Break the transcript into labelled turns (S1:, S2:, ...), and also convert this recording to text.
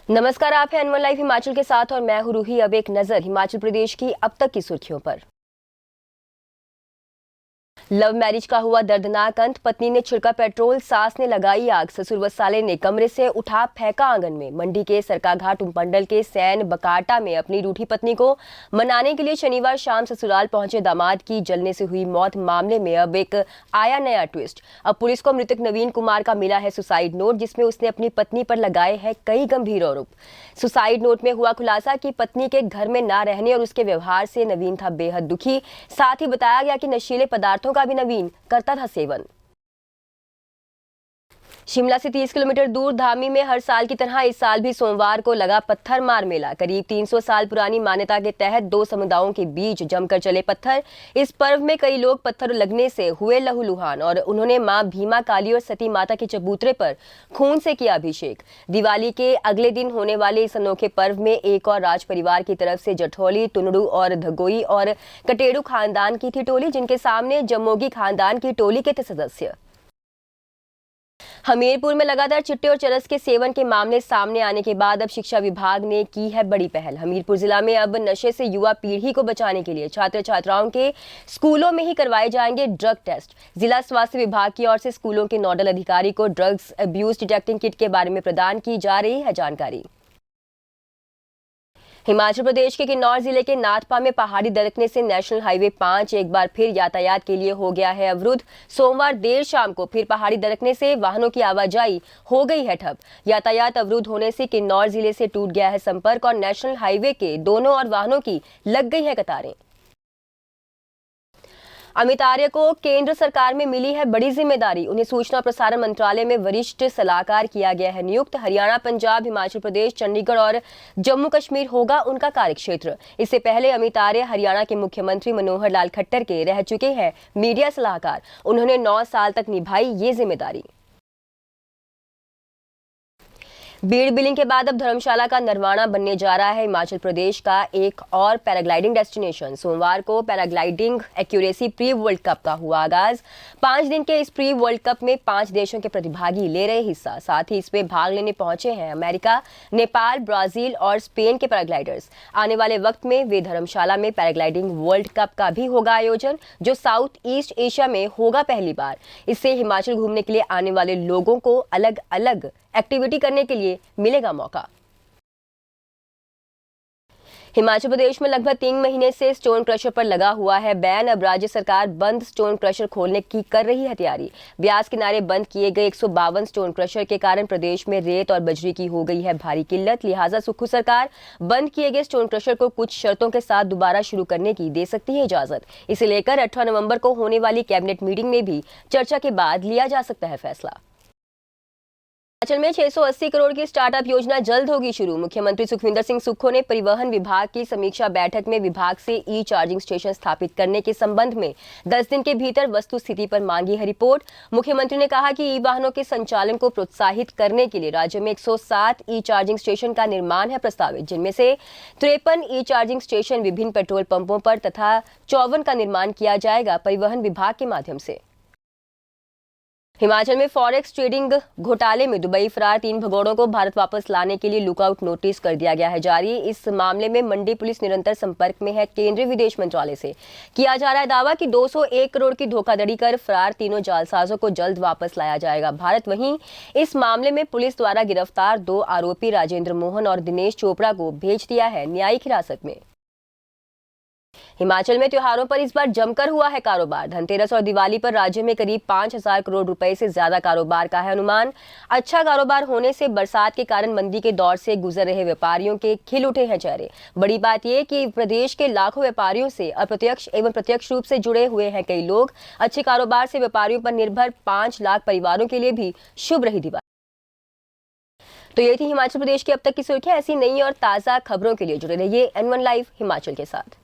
S1: नमस्कार, आप हैं एनवन लाइव हिमाचल के साथ और मैं हूं रूही। अब एक नजर हिमाचल प्रदेश की अब तक की सुर्खियों पर। लव मैरिज का हुआ दर्दनाक अंत। पत्नी ने छिड़का पेट्रोल, सास ने लगाई आग। ससुर व साले ने कमरे से उठा फेंका आंगन में। मंडी के सरकाघाट उपमंडल के सैन बकाटा में अपनी रूठी पत्नी को मनाने के लिए शनिवार शाम ससुराल पहुंचे दामाद की जलने से हुई मौत। मामले में अब एक आया नया ट्विस्ट। अब पुलिस को मृतक नवीन कुमार का मिला है सुसाइड नोट, जिसमें उसने अपनी पत्नी पर लगाए हैं कई गंभीर आरोप। सुसाइड नोट में हुआ खुलासा कि पत्नी के घर में ना रहने और उसके व्यवहार से नवीन था बेहद दुखी। साथ ही बताया गया कि नशीले पदार्थों का भी नवीन करता था सेवन। शिमला से 30 किलोमीटर दूर धामी में हर साल की तरह इस साल भी सोमवार को लगा पत्थर मार मेला। करीब 300 साल पुरानी मान्यता के तहत दो समुदायों के बीच जमकर चले पत्थर। इस पर्व में कई लोग पत्थर लगने से हुए लहूलुहान और उन्होंने मां भीमा काली और सती माता के चबूतरे पर खून से किया अभिषेक। दिवाली के अगले दिन होने वाले इस अनोखे पर्व में एक और राज परिवार की तरफ से जठौली, तुनड़ू और धगोई और कटेड़ू खानदान की थी टोली, जिनके सामने जमोगी खानदान की टोली के थे सदस्य। हमीरपुर में लगातार चिट्टे और चरस के सेवन के मामले सामने आने के बाद अब शिक्षा विभाग ने की है बड़ी पहल। हमीरपुर जिला में अब नशे से युवा पीढ़ी को बचाने के लिए छात्र छात्राओं के स्कूलों में ही करवाए जाएंगे ड्रग टेस्ट। जिला स्वास्थ्य विभाग की ओर से स्कूलों के नोडल अधिकारी को ड्रग्स अब्यूज डिटेक्टिंग किट के बारे में प्रदान की जा रही है जानकारी। हिमाचल प्रदेश के किन्नौर जिले के नाथपा में पहाड़ी दरकने से नेशनल हाईवे 5 एक बार फिर यातायात के लिए हो गया है अवरुद्ध। सोमवार देर शाम को फिर पहाड़ी दरकने से वाहनों की आवाजाही हो गई है ठप। यातायात अवरुद्ध होने से किन्नौर जिले से टूट गया है संपर्क और नेशनल हाईवे के दोनों ओर वाहनों की लग गई है कतारें। अमित आर्य को केंद्र सरकार में मिली है बड़ी जिम्मेदारी। उन्हें सूचना और प्रसारण मंत्रालय में वरिष्ठ सलाहकार किया गया है नियुक्त। हरियाणा, पंजाब, हिमाचल प्रदेश, चंडीगढ़ और जम्मू कश्मीर होगा उनका कार्यक्षेत्र। इससे पहले अमित आर्य हरियाणा के मुख्यमंत्री मनोहर लाल खट्टर के रह चुके हैं मीडिया सलाहकार। उन्होंने 9 साल तक निभाई ये जिम्मेदारी। बीड़ बिलिंग के बाद अब धर्मशाला का नरवाना बनने जा रहा है हिमाचल प्रदेश का एक और पैराग्लाइडिंग डेस्टिनेशन। सोमवार को paragliding accuracy pre world cup का हुआ आगाज। 5 दिन के इस प्री वर्ल्ड कप में 5 देशों के प्रतिभागी ले रहे हिस्सा। साथ ही इसमें भाग लेने पहुंचे हैं अमेरिका, नेपाल, ब्राजील और स्पेन के पैराग्लाइडर्स। आने वाले वक्त में वे धर्मशाला में पैराग्लाइडिंग वर्ल्ड कप का भी होगा आयोजन, जो साउथ ईस्ट एशिया में होगा पहली बार। इससे हिमाचल घूमने के लिए आने वाले लोगों को अलग अलग एक्टिविटी करने के लिए मिलेगा मौका। हिमाचल प्रदेश में लगभग 3 महीने से स्टोन क्रशर पर लगा हुआ है बैन। अब राज्य सरकार बंद स्टोन क्रशर खोलने की कर रही है तैयारी। ब्यास किनारे बंद किए गए 152 स्टोन क्रशर के कारण प्रदेश में रेत और बजरी की हो गई है भारी किल्लत। लिहाजा सुक्खू सरकार बंद किए गए स्टोन क्रशर को कुछ शर्तों के साथ दोबारा शुरू करने की दे सकती है इजाजत। इसे लेकर 18 नवंबर को होने वाली कैबिनेट मीटिंग में भी चर्चा के बाद लिया जा सकता है फैसला। हिमाचल में 680 करोड़ की स्टार्टअप योजना जल्द होगी शुरू। मुख्यमंत्री सुखविंदर सिंह सुक्खू ने परिवहन विभाग की समीक्षा बैठक में विभाग से ई चार्जिंग स्टेशन स्थापित करने के संबंध में 10 दिन के भीतर वस्तु स्थिति पर मांगी है रिपोर्ट। मुख्यमंत्री ने कहा कि ई वाहनों के संचालन को प्रोत्साहित करने के लिए राज्य में 107 ई चार्जिंग स्टेशन का निर्माण है प्रस्तावित, जिनमें से 53 ई चार्जिंग स्टेशन विभिन्न पेट्रोल पंपों पर तथा 54 का निर्माण किया जाएगा परिवहन विभाग के माध्यम से। हिमाचल में फॉरेक्स ट्रेडिंग घोटाले में दुबई फरार 3 भगोड़ों को भारत वापस लाने के लिए लुकआउट नोटिस कर दिया गया है जारी। इस मामले में मंडी पुलिस निरंतर संपर्क में है केंद्रीय विदेश मंत्रालय से। किया जा रहा है दावा कि 201 करोड़ की धोखाधड़ी कर फरार तीनों जालसाजों को जल्द वापस लाया जाएगा भारत। वहीं इस मामले में पुलिस द्वारा गिरफ्तार 2 आरोपी राजेंद्र मोहन और दिनेश चोपड़ा को भेज दिया है न्यायिक हिरासत में। हिमाचल में त्योहारों पर इस बार जमकर हुआ है कारोबार। धनतेरस और दिवाली पर राज्य में करीब 5,000 करोड़ रुपए से ज्यादा कारोबार का है अनुमान। अच्छा कारोबार होने से बरसात के कारण मंदी के दौर से गुजर रहे व्यापारियों के खिल उठे हैं चेहरे। बड़ी बात यह कि प्रदेश के लाखों व्यापारियों से अप्रत्यक्ष एवं प्रत्यक्ष रूप से जुड़े हुए हैं कई लोग। अच्छे कारोबार से व्यापारियों पर निर्भर 5 लाख परिवारों के लिए भी शुभ रही दिवाली। तो ये थी हिमाचल प्रदेश की अब तक की सुर्खियां। ऐसी नई और ताजा खबरों के लिए जुड़े रहिए N1 लाइव हिमाचल के साथ।